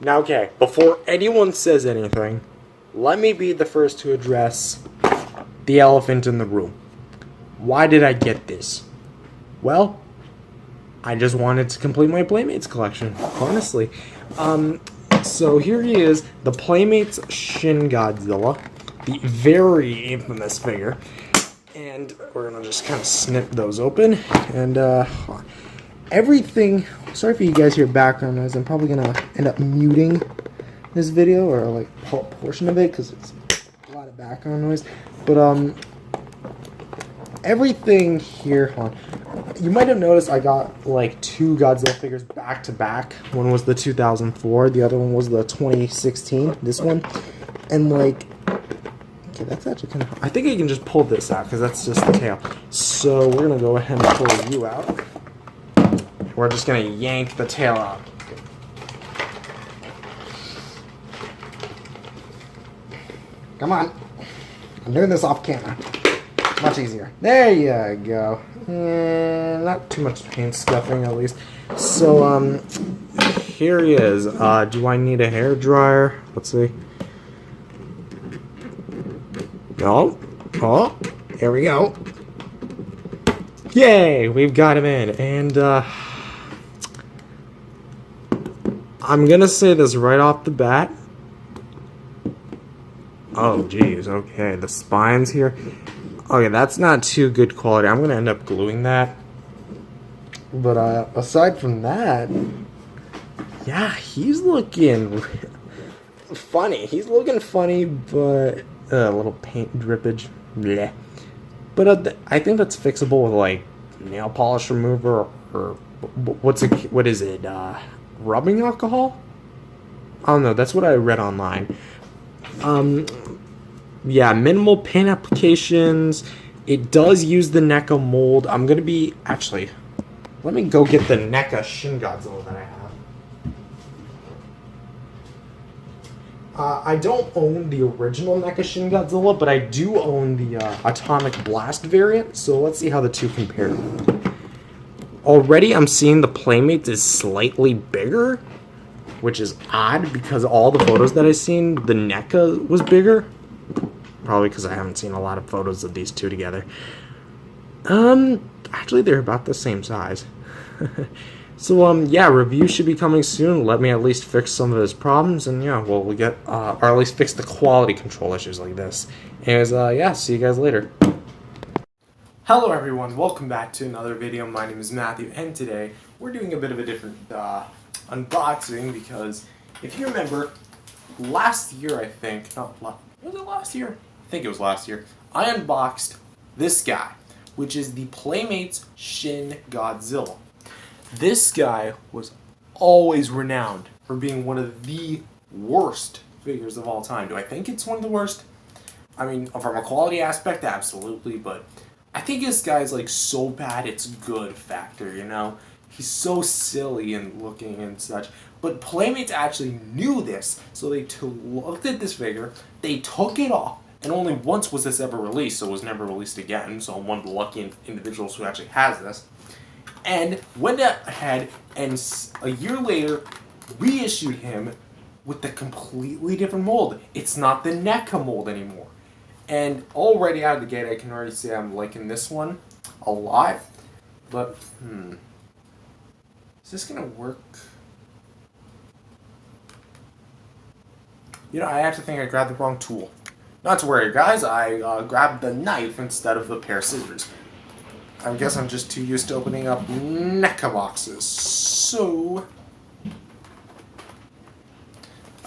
Now, okay, before anyone says anything, let me be the first to address the elephant in the room. Why did I get this? Well, I just wanted to complete my Playmates collection, honestly. So here he is, the Playmates Shin Godzilla, the very infamous figure. And we're gonna just kind of snip those open. And everything, sorry if you guys hear background noise, I'm probably gonna end up muting this video, or like a portion of it, because it's a lot of background noise. But everything here, hold on. You might have noticed I got like two Godzilla figures back to back. One was the 2004, the other one was the 2016, this one. And like, okay, that's actually kind of, I think I can just pull this out because that's just the tail. So we're gonna go ahead and pull you out. We're just gonna yank the tail out. Come on. I'm doing this off camera. Much easier. There you go. And not too much paint scuffing, at least. So, here he is. Do I need a hair dryer? Let's see. Oh, here we go. Yay, we've got him in. And, I'm gonna say this right off the bat. Oh, geez, okay, the spines here. Okay, that's not too good quality. I'm gonna end up gluing that. But aside from that, yeah, he's looking funny. He's looking funny, but a little paint drippage. Bleh. But I think that's fixable with like nail polish remover or what is it? Rubbing alcohol? I don't know. That's what I read online. Yeah, minimal paint applications. It does use the NECA mold. I'm going to be... Actually, let me go get the NECA Shin Godzilla that I have. I don't own the original NECA Shin Godzilla, but I do own the Atomic Blast variant, so let's see how the two compare. Already I'm seeing the Playmates is slightly bigger, which is odd because all the photos that I've seen, the NECA was bigger. Probably because I haven't seen a lot of photos of these two together. Actually, they're about the same size. So, yeah, review should be coming soon. Let me at least fix some of his problems, and yeah, well, we get, or at least fix the quality control issues like this. Anyways, yeah, see you guys later. Hello, everyone. Welcome back to another video. My name is Matthew, and today we're doing a bit of a different unboxing because if you remember, last year, I think, was it last year? I think it was last year. I unboxed this guy, which is the Playmates Shin Godzilla. This guy was always renowned for being one of the worst figures of all time. Do I think it's one of the worst? I mean, from a quality aspect, absolutely, but I think this guy's like so bad it's good factor, you know? He's so silly and looking and such. But Playmates actually knew this, so they looked at this figure, they took it off, and only once was this ever released, so it was never released again, so I'm one of the lucky individuals who actually has this. And went ahead and a year later reissued him with the completely different mold. It's not the NECA mold anymore. And already out of the gate I can already say I'm liking this one a lot. But, is this gonna work? You know, I actually think I grabbed the wrong tool. Not to worry, guys, I grabbed the knife instead of the pair of scissors. I guess I'm just too used to opening up NECA boxes. So,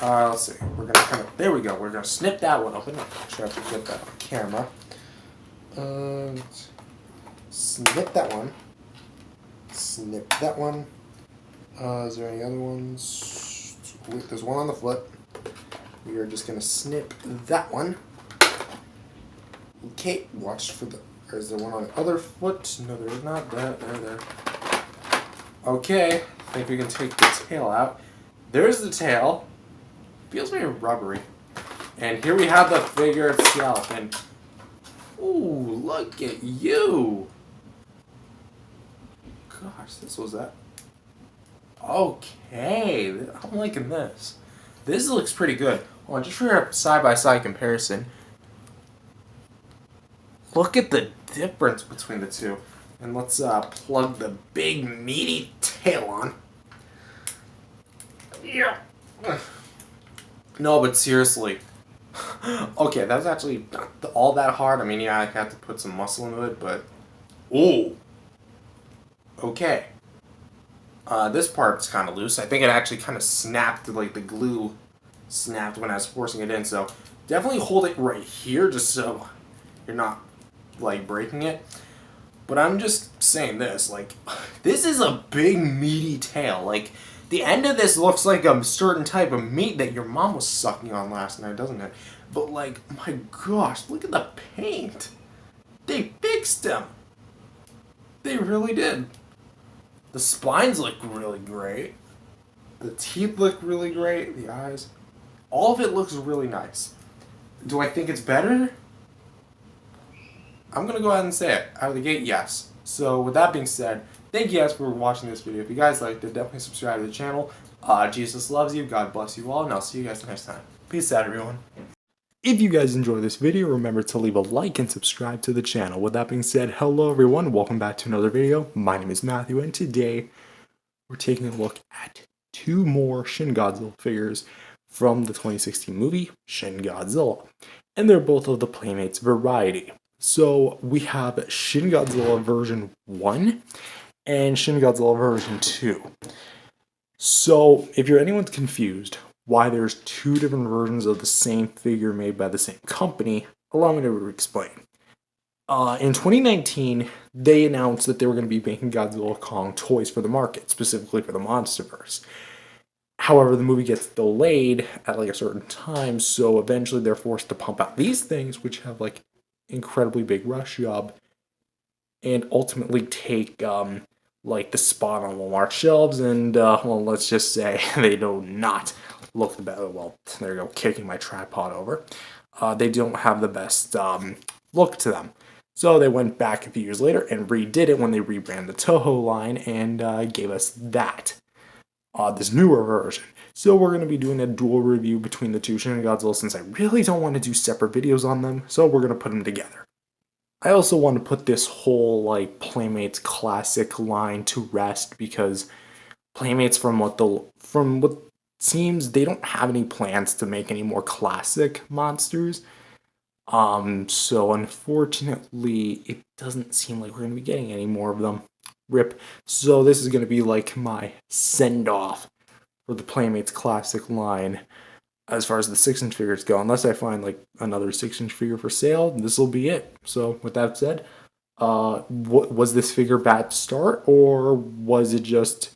let's see. We're gonna kind of, there we go. We're gonna snip that one open. Make sure I have to get that on camera. Snip that one. Snip that one. Is there any other ones? Wait, there's one on the foot. We are just gonna snip that one. Okay, watch for the. Is there one on the other foot? No, there is not. There. Okay, I think we can take the tail out. There's the tail. Feels very rubbery. And here we have the figure itself. And ooh, look at you! Gosh, this was that. Okay, I'm liking this. This looks pretty good. Hold on, just for a side-by-side comparison. Look at the difference between the two. And let's plug the big meaty tail on. Yeah. No, but seriously. Okay, that's actually not all that hard. I mean, yeah, I have to put some muscle into it, but... Ooh. Okay. This part's kind of loose. I think it actually kind of snapped, like the glue snapped when I was forcing it in. So definitely hold it right here just so you're not like breaking it. But I'm just saying this, like, this is a big meaty tail. Like, the end of this looks like a certain type of meat that your mom was sucking on last night, doesn't it? But like, my gosh, look at the paint. They fixed him. They really did. The spines look really great. The teeth look really great. The eyes. All of it looks really nice. Do I think it's better? I'm going to go ahead and say it. Out of the gate, yes. So with that being said, thank you guys for watching this video. If you guys liked it, definitely subscribe to the channel. Jesus loves you. God bless you all. And I'll see you guys next time. Peace out, everyone. If you guys enjoyed this video, remember to leave a like and subscribe to the channel. With that being said, hello everyone. Welcome back to another video. My name is Matthew, and today we're taking a look at two more Shin Godzilla figures from the 2016 movie, Shin Godzilla. And they're both of the Playmates variety. So we have Shin Godzilla version 1 and Shin Godzilla version 2. So if you're anyone's confused why there's two different versions of the same figure made by the same company, allow me to explain. In 2019, they announced that they were going to be making Godzilla Kong toys for the market, specifically for the MonsterVerse. However, the movie gets delayed at like a certain time, so eventually they're forced to pump out these things, which have like incredibly big rush job, and ultimately take like the spot on Walmart shelves, and well, let's just say they do not look the best. Well, there you go, kicking my tripod over. They don't have the best look to them. So they went back a few years later and redid it when they rebranded the Toho line and gave us that. This newer version. So we're going to be doing a dual review between the two Shin Godzilla since I really don't want to do separate videos on them, so we're going to put them together. I also want to put this whole like Playmates classic line to rest because Playmates from what seems they don't have any plans to make any more classic monsters. So unfortunately it doesn't seem like we're going to be getting any more of them. Rip. So this is going to be like my send-off for the Playmates classic line as far as the 6-inch figures go. Unless I find like another 6-inch figure for sale, this will be it. So with that said, was this figure bad to start, or was it just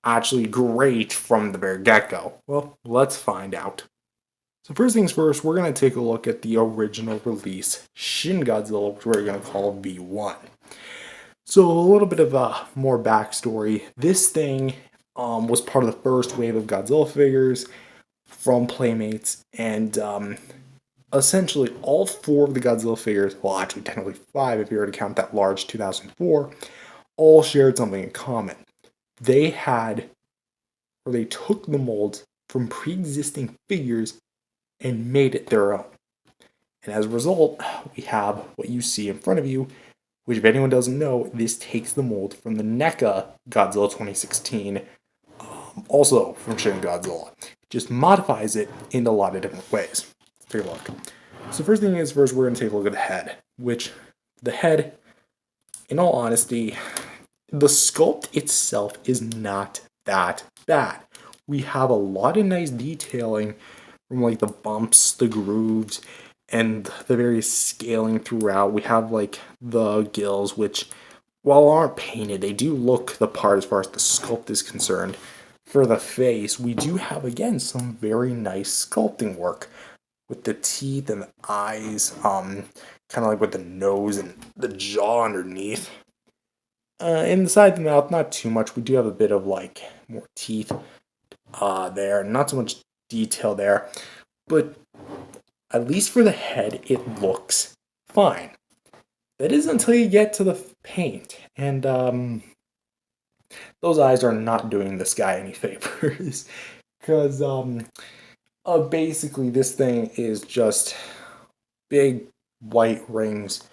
actually great from the very get-go? Well, let's find out. So first things first, we're going to take a look at the original release, Shin Godzilla, which we're going to call V1. So a little bit of more backstory. This thing was part of the first wave of Godzilla figures from Playmates, and essentially all 4 of the Godzilla figures, well actually technically 5 if you were to count that large 2004, all shared something in common. They took the molds from pre-existing figures and made it their own. And as a result, we have what you see in front of you, which if anyone doesn't know, this takes the mold from the NECA Godzilla 2016, also from Shin Godzilla. It just modifies it in a lot of different ways. Let's take a look. So first thing is first we're going to take a look at the head, which the head, in all honesty, the sculpt itself is not that bad. We have a lot of nice detailing from like the bumps, the grooves, and the various scaling throughout. We have like the gills, which while aren't painted, they do look the part as far as the sculpt is concerned. For the face, we do have again some very nice sculpting work with the teeth and the eyes, kind of like with the nose and the jaw underneath. Inside the mouth, not too much. We do have a bit of like more teeth there, not so much detail there, but at least for the head, it looks fine. That is until you get to the paint, and those eyes are not doing this guy any favors. Because basically this thing is just big white rings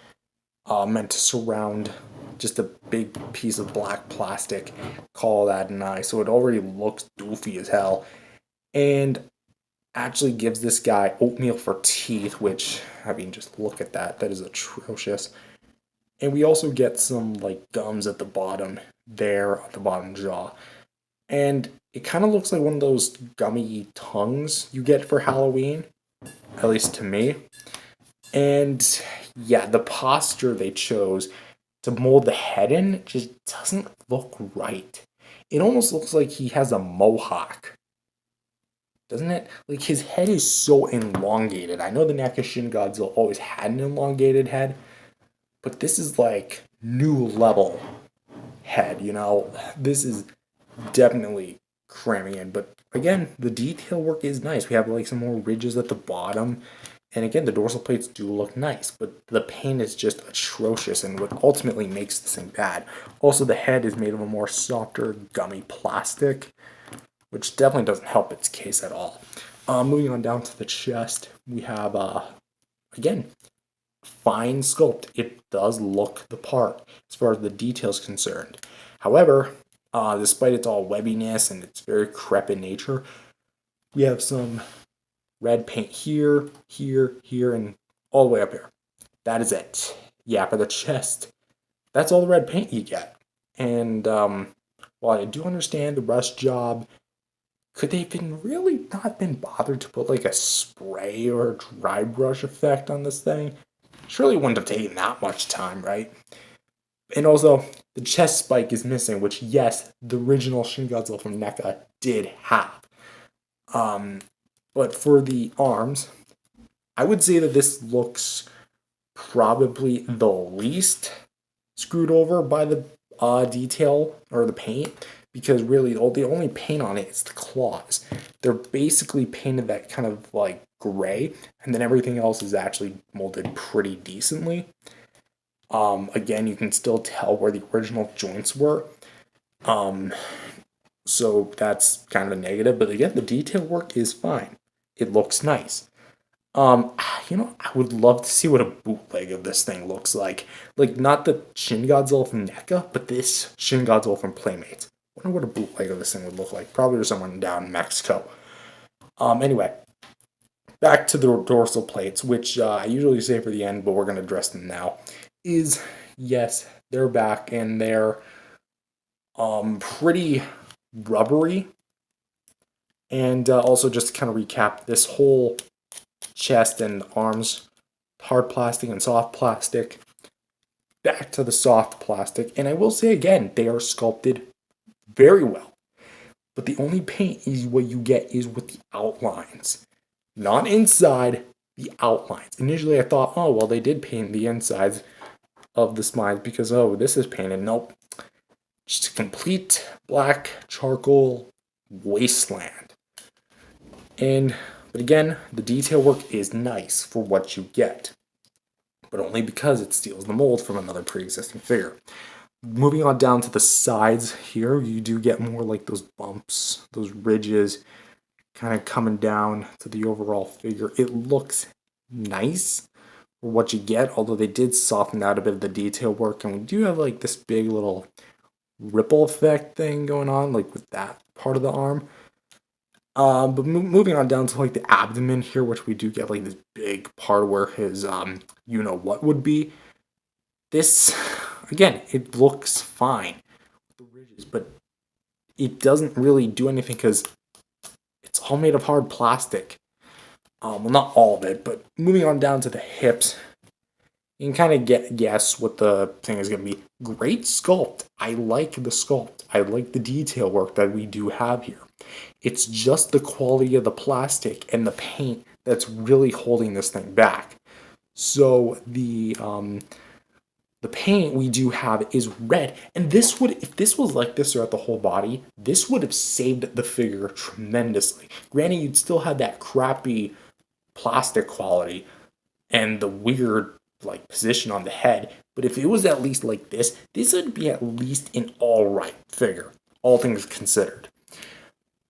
meant to surround just a big piece of black plastic. Call that an eye. So it already looks doofy as hell. And actually gives this guy oatmeal for teeth, which, I mean, just look at that. That is atrocious. And we also get some, like, gums at the bottom there, on the bottom jaw. And it kind of looks like one of those gummy tongues you get for Halloween, at least to me. And yeah, the posture they chose to mold the head in just doesn't look right. It almost looks like he has a mohawk, doesn't it? Like his head is so elongated. I know the neck of Shin Godzilla always had an elongated head, but this is like new level head, you know? This is definitely cramming in, but again, the detail work is nice. We have like some more ridges at the bottom. And again, the dorsal plates do look nice, but the paint is just atrocious and what ultimately makes this thing bad. Also, the head is made of a more softer, gummy plastic, which definitely doesn't help its case at all. Moving on down to the chest, we have, again, fine sculpt. It does look the part as far as the details concerned. However, despite its all webbiness and its very crepit nature, we have some red paint here, here, here, and all the way up here. That is it. Yeah, for the chest, that's all the red paint you get. And while I do understand the rush job, could they have been really not been bothered to put like a spray or a dry brush effect on this thing? Surely wouldn't have taken that much time, right? And also, the chest spike is missing, which, yes, the original Shin Godzilla from NECA did have. But for the arms, I would say that this looks probably the least screwed over by the detail or the paint, because really the only paint on it is the claws. They're basically painted that kind of like gray, and then everything else is actually molded pretty decently. Again, you can still tell where the original joints were. So that's kind of a negative, but again, the detail work is fine. It looks nice. I would love to see what a bootleg of this thing looks like. Like, not the Shin Godzilla from NECA, but this Shin Godzilla from Playmates. I wonder what a bootleg of this thing would look like. Probably someone down in Mexico. Anyway, back to the dorsal plates, which I usually say for the end, but we're going to address them now. Yes, they're back, and they're pretty rubbery. And also, just to kind of recap, this whole chest and arms, hard plastic and soft plastic, back to the soft plastic. And I will say again, they are sculpted very well. But the only paint is what you get is with the outlines. Not inside, the outlines. Initially I thought, oh, well, they did paint the insides of the spines because, oh, this is painted. Nope. Just a complete black charcoal wasteland. But again, the detail work is nice for what you get, but only because it steals the mold from another pre-existing figure. Moving on down to the sides here, you do get more like those bumps, those ridges, kind of coming down to the overall figure. It looks nice for what you get, although they did soften out a bit of the detail work, and we do have like this big little ripple effect thing going on, like with that part of the arm. But moving on down to like the abdomen here, which we do get like this big part where his you know what would be. This again, it looks fine with the ridges, but it doesn't really do anything because it's all made of hard plastic. Well, not all of it, but moving on down to the hips, you can kind of guess what the thing is going to be. Great sculpt. I like the sculpt. I like the detail work that we do have here. It's just the quality of the plastic and the paint that's really holding this thing back. So the paint we do have is red, and this would, if this was like this throughout the whole body, this would have saved the figure tremendously. Granted, you'd still have that crappy plastic quality and the weird like position on the head, But if it was at least like this would be at least an alright figure, all things considered.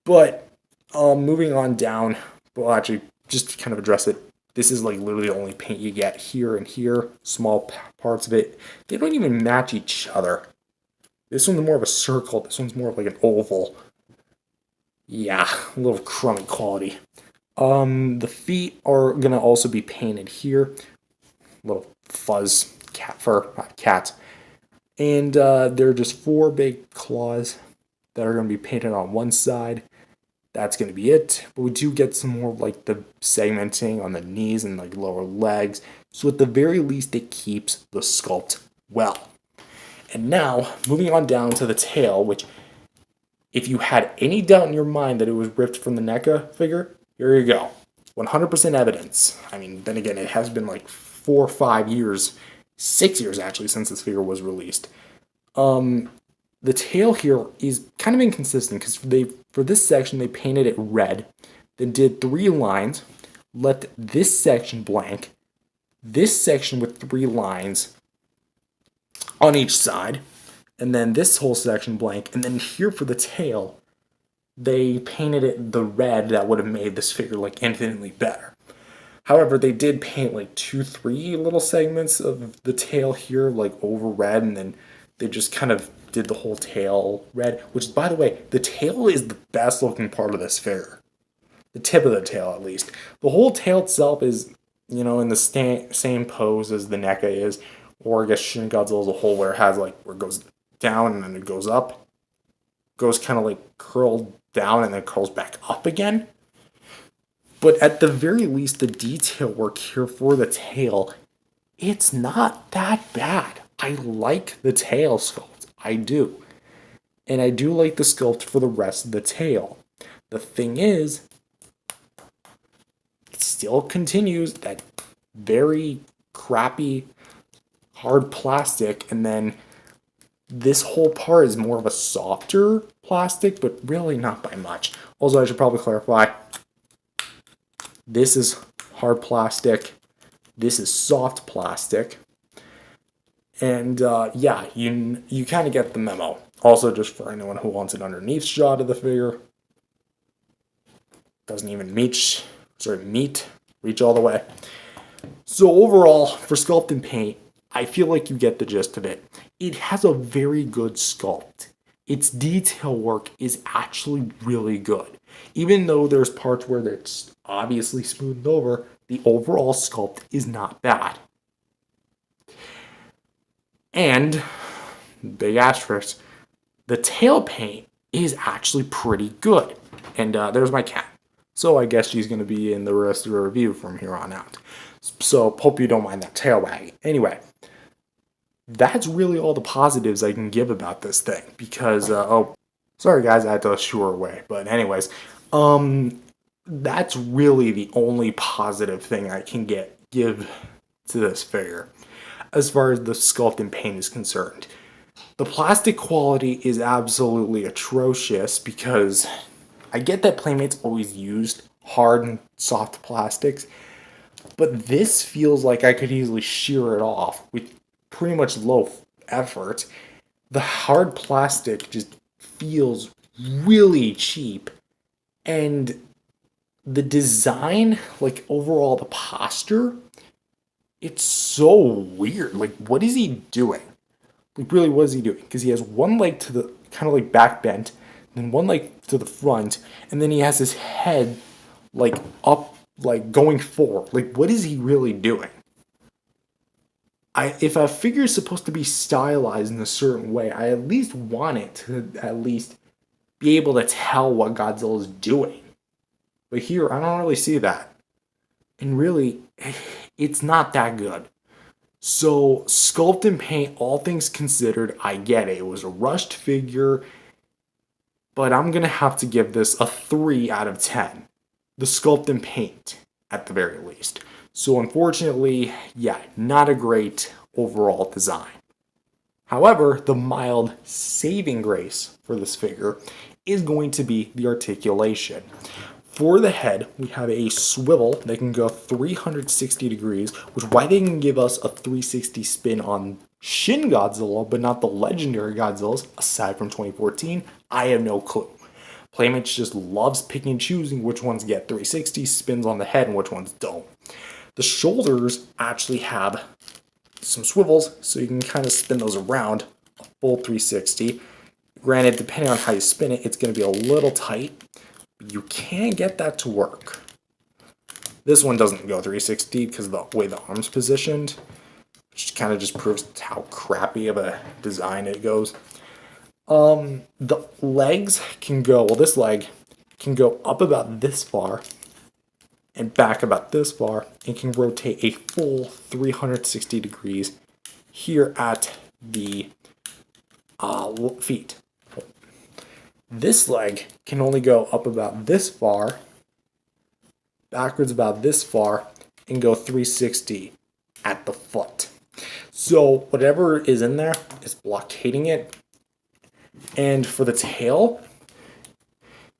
But moving on down, well, actually, just to kind of address it, this is like literally the only paint you get here and here, small parts of it. They don't even match each other. This one's more of a circle, this one's more of like an oval. Yeah, a little crummy quality. The feet are gonna also be painted here. Little fuzz cat fur, not cat. And they're just 4 big claws that are gonna be painted on one side. That's going to be it. But we do get some more like the segmenting on the knees and like lower legs. So at the very least, it keeps the sculpt well. And now, moving on down to the tail, which if you had any doubt in your mind that it was ripped from the NECA figure, here you go. 100% evidence. I mean, then again, it has been like 4 or 5 years, 6 years actually, since this figure was released. The tail here is kind of inconsistent because for this section they painted it red, then did 3 lines, left this section blank, this section with 3 lines on each side, and then this whole section blank, and then here for the tail, they painted it the red that would have made this figure like infinitely better. However, they did paint like 2-3 little segments of the tail here like over red, and then they just kind of did the whole tail red, which, by the way, the tail is the best looking part of this figure. The tip of the tail, at least. The whole tail itself is, you know, in the same pose as the NECA is, or I guess Shin Godzilla as a whole, where it has, like, where it goes down and then it goes up. Goes kind of, like, curled down and then curls back up again. But at the very least, the detail work here for the tail, it's not that bad. I like the tail sculpt. I do. And I do like the sculpt for the rest of the tail. The thing is, it still continues that very crappy, hard plastic, and then this whole part is more of a softer plastic, but really not by much. Also, I should probably clarify, this is hard plastic, this is soft plastic. And yeah, you kind of get the memo. Also, just for anyone who wants an underneath shot of the figure, doesn't even reach all the way. So overall, for sculpt and paint, I feel like you get the gist of it. It has a very good sculpt. Its detail work is actually really good. Even though there's parts where it's obviously smoothed over, the overall sculpt is not bad. And, big asterisk, the tail paint is actually pretty good. And there's my cat. So I guess she's going to be in the rest of the review from here on out. So hope you don't mind that tail wagging. Anyway, that's really all the positives I can give about this thing. Because, oh, sorry guys, I had to shoo her away. But anyways, that's really the only positive thing I can give to this figure, as far as the sculpt and paint is concerned. The plastic quality is absolutely atrocious because I get that Playmates always used hard and soft plastics, but this feels like I could easily shear it off with pretty much low effort. The hard plastic just feels really cheap, and the design, like overall the posture, it's so weird. Like, what is he doing? Like, really, what is he doing? Because he has one leg to the, kind of like back bent, then one leg to the front, and then he has his head, like, up, like, going forward. Like, what is he really doing? If a figure is supposed to be stylized in a certain way, I at least want it to at least be able to tell what Godzilla is doing. But here, I don't really see that. And really, it's not that good. So, sculpt and paint, all things considered, I get it. It was a rushed figure, but I'm going to have to give this a 3 out of 10. The sculpt and paint, at the very least. So, unfortunately, yeah, not a great overall design. However, the mild saving grace for this figure is going to be the articulation. For the head, we have a swivel that can go 360 degrees, which is why they can give us a 360 spin on Shin Godzilla, but not the legendary Godzillas, aside from 2014, I have no clue. Playmates just loves picking and choosing which ones get 360 spins on the head and which ones don't. The shoulders actually have some swivels, so you can kind of spin those around a full 360. Granted, depending on how you spin it, it's going to be a little tight, but you can get that to work. This one doesn't go 360 because of the way the arm's positioned, which kind of just proves how crappy of a design it goes. The legs can go, well, this leg can go up about this far and back about this far and can rotate a full 360 degrees here at the feet. This leg can only go up about this far, backwards about this far, and go 360 at the foot. So whatever is in there is blockading it. And for the tail,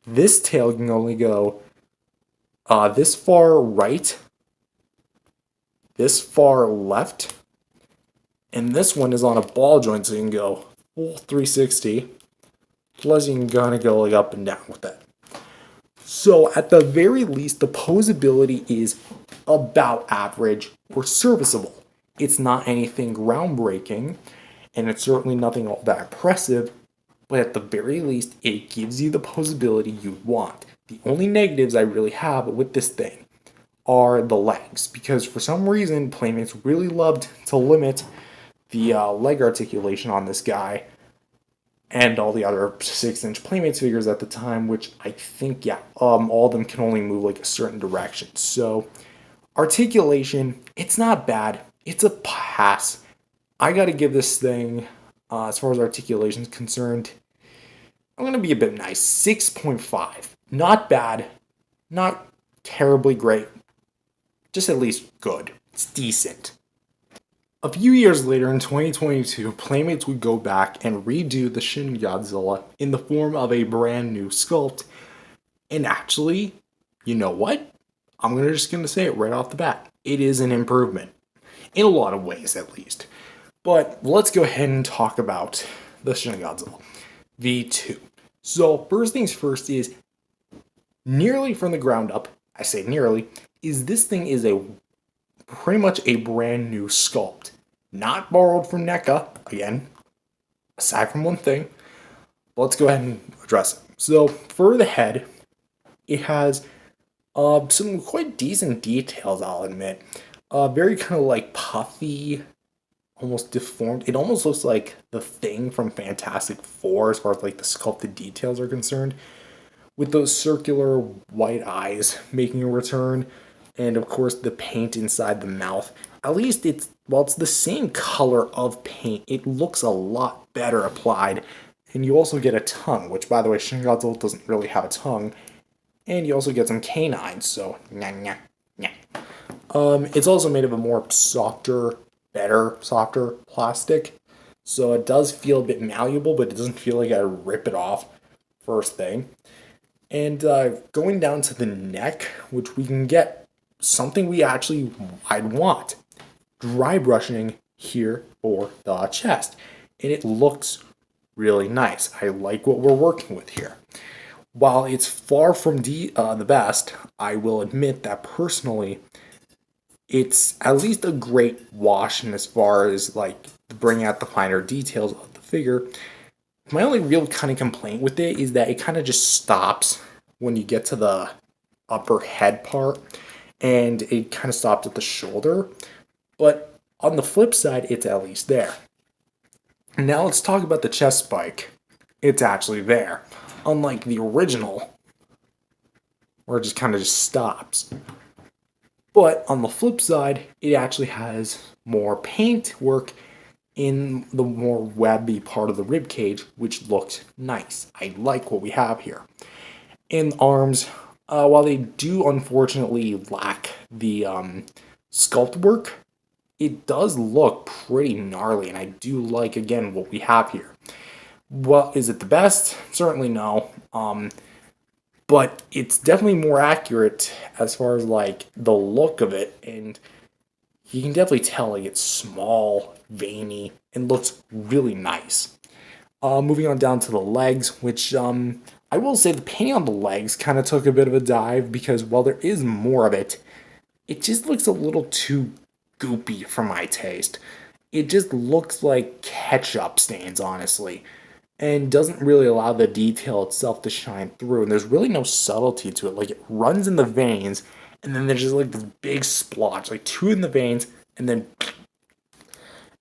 this tail can only go this far right, this far left, and this one is on a ball joint, so you can go full 360, plus you can kind of go like up and down with that. So at the very least, the posability is about average or serviceable. It's not anything groundbreaking, and it's certainly nothing all that impressive, but at the very least, it gives you the posability you want. The only negatives I really have with this thing are the legs, because for some reason, Playmates really loved to limit the leg articulation on this guy and all the other 6-inch Playmates figures at the time, which I think, yeah, all of them can only move like a certain direction. So articulation, it's not bad. It's a pass. I got to give this thing, as far as articulation is concerned, I'm going to be a bit nice. 6.5. Not bad. Not terribly great. Just at least good. It's decent. A few years later in 2022, Playmates would go back and redo the Shin Godzilla in the form of a brand new sculpt. And actually, you know what? I'm just going to say it right off the bat. It is an improvement. In a lot of ways, at least. But let's go ahead and talk about the Shin Godzilla V2. So first things first is nearly from the ground up, I say nearly, is this thing is a pretty much a brand new sculpt. Not borrowed from NECA, again, aside from one thing. Let's go ahead and address it. So for the head, it has some quite decent details, I'll admit. Very kind of like puffy, almost deformed. It almost looks like the Thing from Fantastic Four as far as like the sculpted details are concerned, with those circular white eyes making a return, and of course the paint inside the mouth. At least it's the same color of paint. It looks a lot better applied, and you also get a tongue, which by the way, Shin Godzilla doesn't really have a tongue, and you also get some canines. So nyah, nyah, nyah. It's also made of a more softer plastic. So it does feel a bit malleable, but it doesn't feel like I rip it off first thing. And going down to the neck, which we can get something I'd want. Dry brushing here for the chest. And it looks really nice. I like what we're working with here. While it's far from the best, I will admit that personally, it's at least a great wash in as far as like bringing out the finer details of the figure. My only real kind of complaint with it is that it kind of just stops when you get to the upper head part, and it kind of stops at the shoulder. But on the flip side, it's at least there. Now let's talk about the chest spike. It's actually there. Unlike the original, where it just kind of just stops. But on the flip side, it actually has more paint work in the more webby part of the rib cage, which looked nice. I like what we have here. In the arms, while they do unfortunately lack the sculpt work, it does look pretty gnarly, and I do like, again, what we have here. Well, is it the best? Certainly no. But it's definitely more accurate as far as like the look of it, and you can definitely tell like it's small, veiny, and looks really nice. Moving on down to the legs, which I will say the painting on the legs kind of took a bit of a dive because while there is more of it, it just looks a little too goopy for my taste. It just looks like ketchup stains, honestly, and doesn't really allow the detail itself to shine through. And there's really no subtlety to it. Like it runs in the veins, and then there's just like this big splotch, like two in the veins, and then.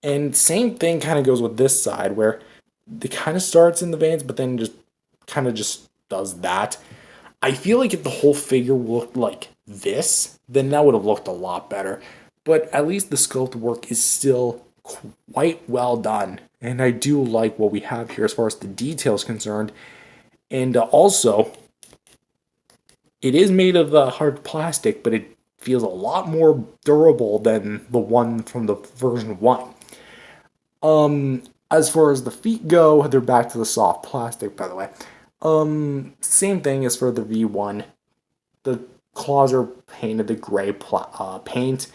And same thing kind of goes with this side, where it kind of starts in the veins, but then just kind of just does that. I feel like if the whole figure looked like this, then that would have looked a lot better. But at least the sculpt work is still quite well done. And I do like what we have here as far as the details concerned. And also, it is made of hard plastic, but it feels a lot more durable than the one from the version 1. As far as the feet go, they're back to the soft plastic, by the way. Same thing as for the V1. The claws are painted the gray paint,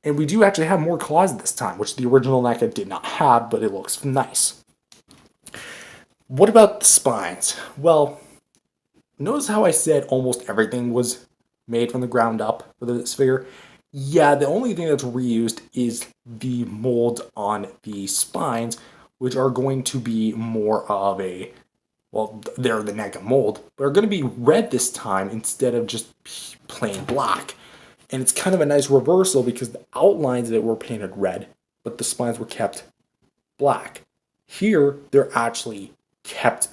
and we do actually have more claws this time, which the original NECA did not have, but it looks nice. What about the spines? Well, notice how I said almost everything was made from the ground up for this figure? Yeah, the only thing that's reused is the mold on the spines, which are going to be more of a, well, they're the NECA mold, but are going to be red this time instead of just plain black. And it's kind of a nice reversal because the outlines of it were painted red, but the spines were kept black. Here, they're actually kept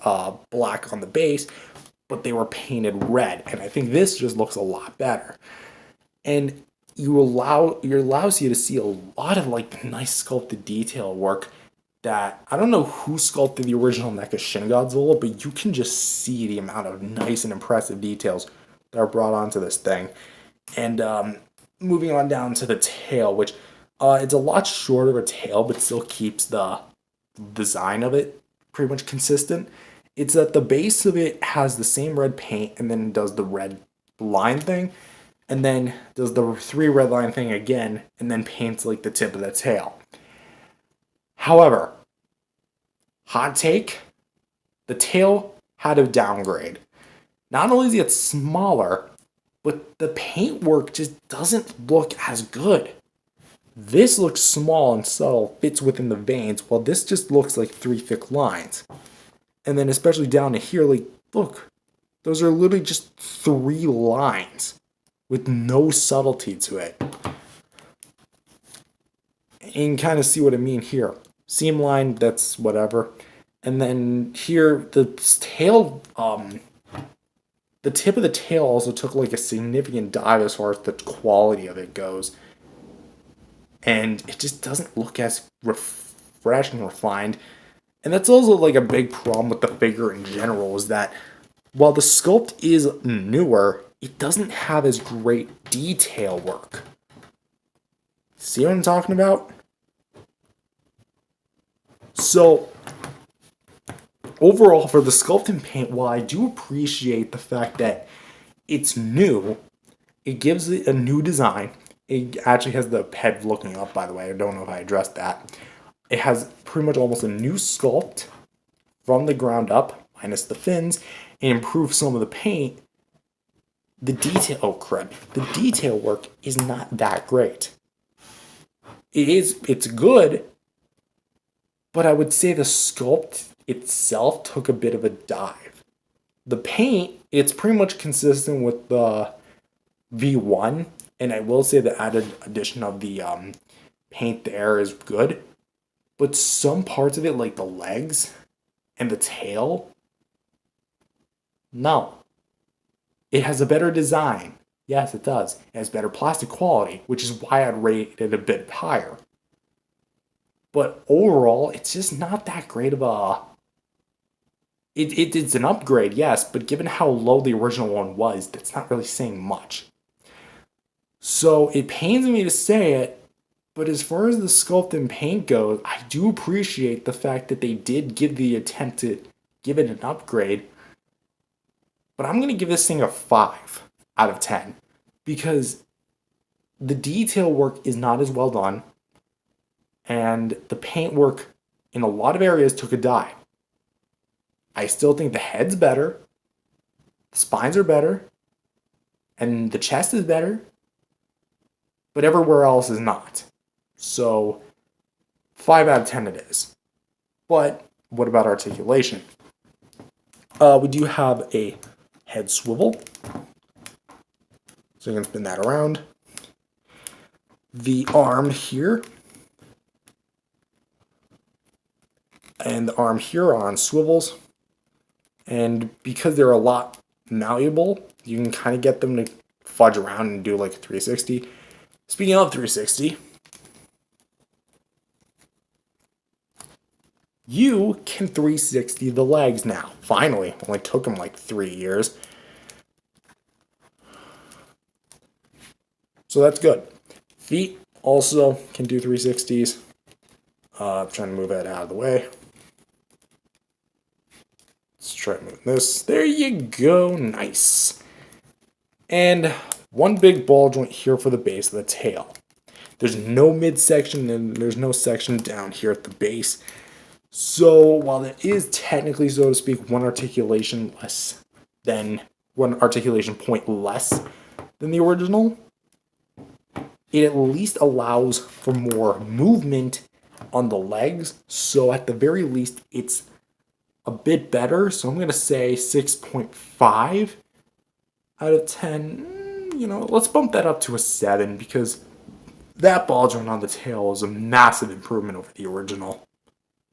black on the base, but they were painted red, and I think this just looks a lot better. And it allows you to see a lot of like nice sculpted detail work that I don't know who sculpted the original NECA Shin Godzilla, but you can just see the amount of nice and impressive details that are brought onto this thing. And moving on down to the tail, which it's a lot shorter of a tail, but still keeps the design of it pretty much consistent. It's that the base of it has the same red paint and then does the red line thing, and then does the 3 red line thing again, and then paints like the tip of the tail. However, hot take, the tail had a downgrade. Not only is it smaller, but the paintwork just doesn't look as good. This looks small and subtle, fits within the veins, while this just looks like 3 thick lines. And then especially down to here, like, look, those are literally just 3 lines with no subtlety to it. And you can kind of see what I mean here. Seam line, that's whatever. And then here, the tail, the tip of the tail also took like a significant dive as far as the quality of it goes. And it just doesn't look as fresh and refined. And that's also like a big problem with the figure in general, is that while the sculpt is newer, it doesn't have as great detail work. See what I'm talking about? So, overall, for the sculpt and paint, while I do appreciate the fact that it's new, it gives it a new design. It actually has the head looking up, by the way. I don't know if I addressed that. It has pretty much almost a new sculpt from the ground up, minus the fins, and improve some of the paint. The detail work is not that great. It's good, but I would say the sculpt itself took a bit of a dive. The paint, it's pretty much consistent with the V1, and I will say the added addition of the paint there is good, but some parts of it, like the legs and the tail, no. It has a better design. Yes, it does. It has better plastic quality, which is why I'd rate it a bit higher. But overall, it's just not that great of a... It's an upgrade, yes, but given how low the original one was, that's not really saying much. So it pains me to say it, but as far as the sculpt and paint goes, I do appreciate the fact that they did give the attempt to give it an upgrade. But I'm going to give this thing a 5 out of 10. Because the detail work is not as well done, and the paint work in a lot of areas took a dive. I still think the head's better, the spines are better, and the chest is better, but everywhere else is not. So 5 out of 10 it is. But what about articulation? We do have a head swivel, so you can spin that around. The arm here and the arm here are on swivels, and because they're a lot malleable, you can kind of get them to fudge around and do like a 360. Speaking of 360, you can 360 the legs now. Finally, only took them like 3 years. So that's good. Feet also can do 360s. I'm trying to move that out of the way. Let's try to move this. There you go. Nice. And one big ball joint here for the base of the tail. There's no midsection and there's no section down here at the base. So while it is technically, so to speak, one articulation point less than the original, it at least allows for more movement on the legs. So at the very least, it's a bit better. So I'm going to say 6.5 out of 10. You know, let's bump that up to a 7 because that ball joint on the tail is a massive improvement over the original.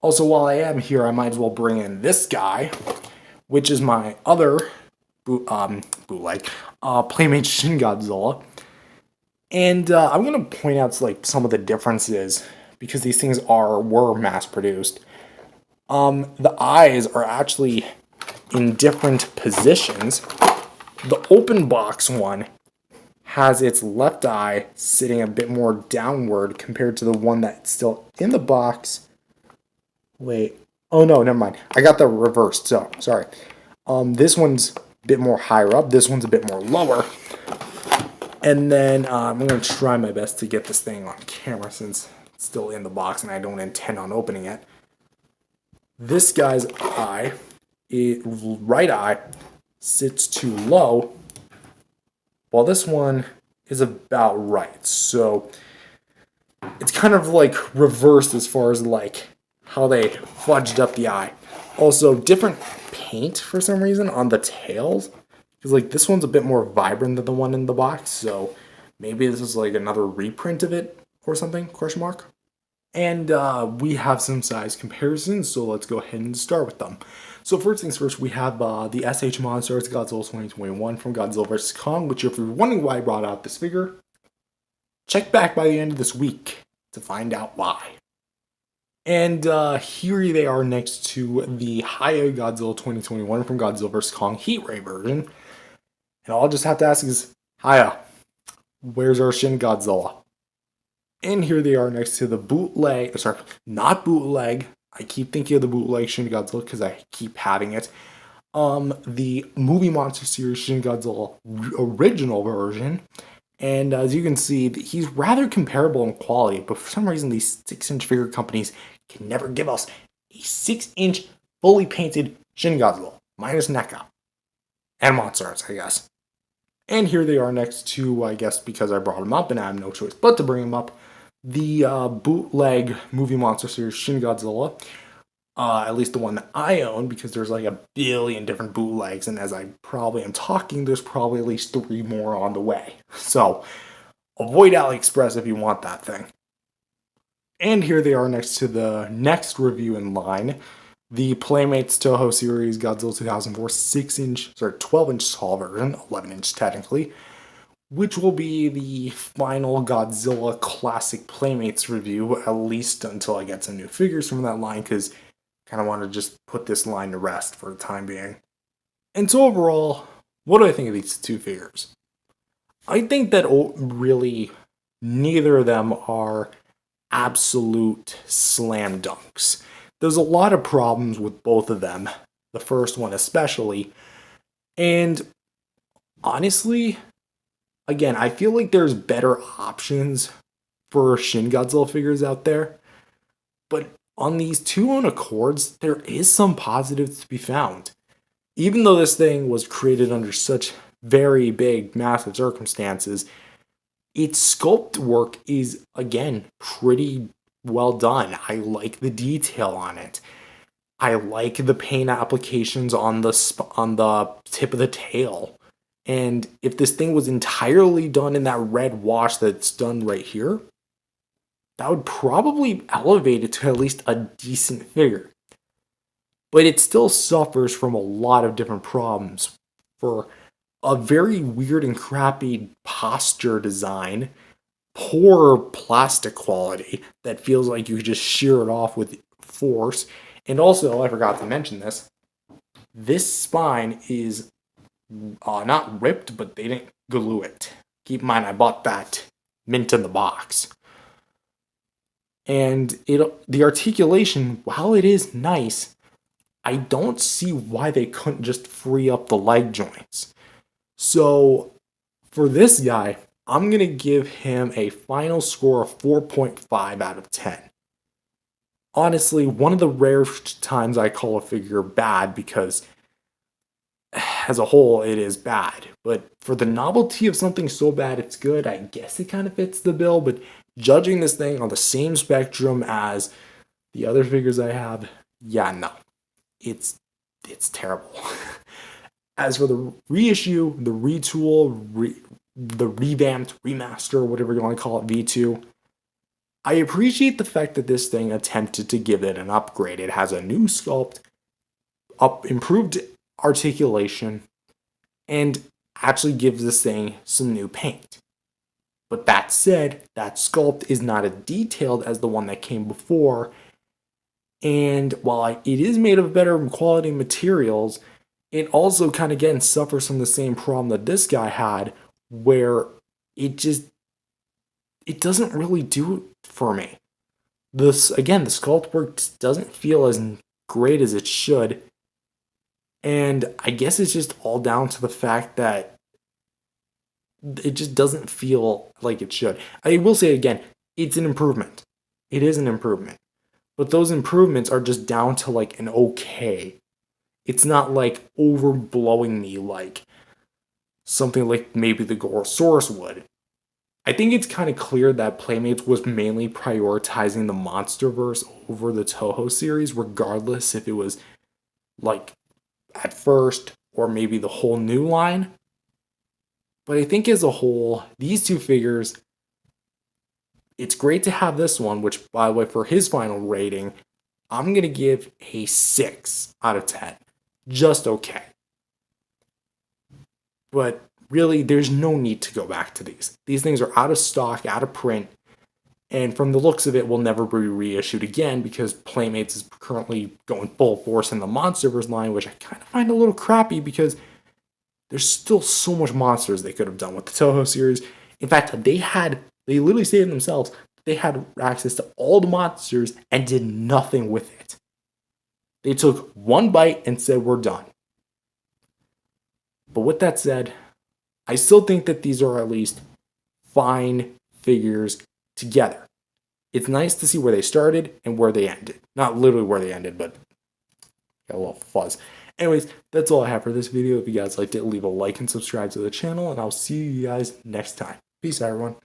Also, while I am here, I might as well bring in this guy, which is my other bootleg, Playmates Shin Godzilla. And I'm going to point out like some of the differences because these things were mass produced. The eyes are actually in different positions. The open box one has its left eye sitting a bit more downward compared to the one that's still in the box. Wait. Oh no, never mind. I got the reversed, so sorry. This one's a bit more higher up. This one's a bit more lower. And then I'm going to try my best to get this thing on camera since it's still in the box and I don't intend on opening it. This guy's eye, right eye, sits too low, while this one is about right. So it's kind of like reversed as far as like how they fudged up the eye. Also, different paint for some reason on the tails. Because like this one's a bit more vibrant than the one in the box, so maybe this is like another reprint of it or something, question mark. And we have some size comparisons, so let's go ahead and start with them. So first things first, we have the SH Monsters Godzilla 2021 from Godzilla vs. Kong, which if you're wondering why I brought out this figure, check back by the end of this week to find out why. And here they are next to the Hiya Godzilla 2021 from Godzilla vs. Kong Heat Ray version. And all I'll just have to ask is, Hiya, where's our Shin Godzilla? And here they are next to the bootleg, sorry, not bootleg. I keep thinking of the bootleg Shin Godzilla because I keep having it. The Movie Monster Series Shin Godzilla original version. And as you can see, he's rather comparable in quality, but for some reason these 6-inch figure companies can never give us a 6-inch fully painted Shin Godzilla, minus NECA. And monsters, I guess. And here they are next to, I guess because I brought them up and I have no choice but to bring them up, the bootleg Movie Monster Series Shin Godzilla. At least the one that I own, because there's like a billion different bootlegs, and as I probably am talking, there's probably at least 3 more on the way. So, avoid AliExpress if you want that thing. And here they are next to the next review in line, the Playmates Toho series Godzilla 2004 12-inch tall version, 11-inch technically, which will be the final Godzilla Classic Playmates review, at least until I get some new figures from that line, because kind of want to just put this line to rest for the time being. And so overall, what do I think of these two figures? I think that really neither of them are absolute slam dunks. There's a lot of problems with both of them, the first one especially, and honestly, again, I feel like there's better options for Shin Godzilla figures out there, but on these two own accords, there is some positives to be found. Even though this thing was created under such very big, massive circumstances, its sculpt work is, again, pretty well done. I like the detail on it. I like the paint applications on the tip of the tail. And if this thing was entirely done in that red wash that's done right here, that would probably elevate it to at least a decent figure. But it still suffers from a lot of different problems. For a very weird and crappy posture design, poor plastic quality that feels like you could just shear it off with force. And also, I forgot to mention this spine is not ripped, but they didn't glue it. Keep in mind, I bought that mint in the box. And the articulation, while it is nice, I don't see why they couldn't just free up the leg joints. So for this guy, I'm going to give him a final score of 4.5 out of 10. Honestly, one of the rare times I call a figure bad, because as a whole it is bad. But for the novelty of something so bad it's good, I guess it kind of fits the bill. But judging this thing on the same spectrum as the other figures I have, yeah, no. It's terrible. As for the reissue, the retool, the revamped, remaster, whatever you want to call it, V2, I appreciate the fact that this thing attempted to give it an upgrade. It has a new sculpt, improved articulation, and actually gives this thing some new paint. But that said, that sculpt is not as detailed as the one that came before, and while it is made of better quality materials, it also kind of again suffers from the same problem that this guy had, where it doesn't really do it for me. The sculpt work doesn't feel as great as it should, and I guess it's just all down to the fact that it just doesn't feel like it should. I will say again, it's an improvement. It is an improvement. But those improvements are just down to like an okay. It's not like overblowing me like something like maybe the Gorosaurus would. I think it's kind of clear that Playmates was mainly prioritizing the MonsterVerse over the Toho series, regardless if it was like at first or maybe the whole new line. But I think as a whole, these two figures, it's great to have this one, which, by the way, for his final rating, I'm going to give a 6 out of 10. Just okay. But really, there's no need to go back to these. These things are out of stock, out of print, and from the looks of it, will never be reissued again because Playmates is currently going full force in the MonsterVerse line, which I kind of find a little crappy because there's still so much monsters they could have done with the Toho series. In fact, they literally stated themselves, they had access to all the monsters and did nothing with it. They took one bite and said, we're done. But with that said, I still think that these are at least fine figures together. It's nice to see where they started and where they ended. Not literally where they ended, but got a little fuzz. Anyways, that's all I have for this video. If you guys liked it, leave a like and subscribe to the channel, and I'll see you guys next time. Peace out, everyone.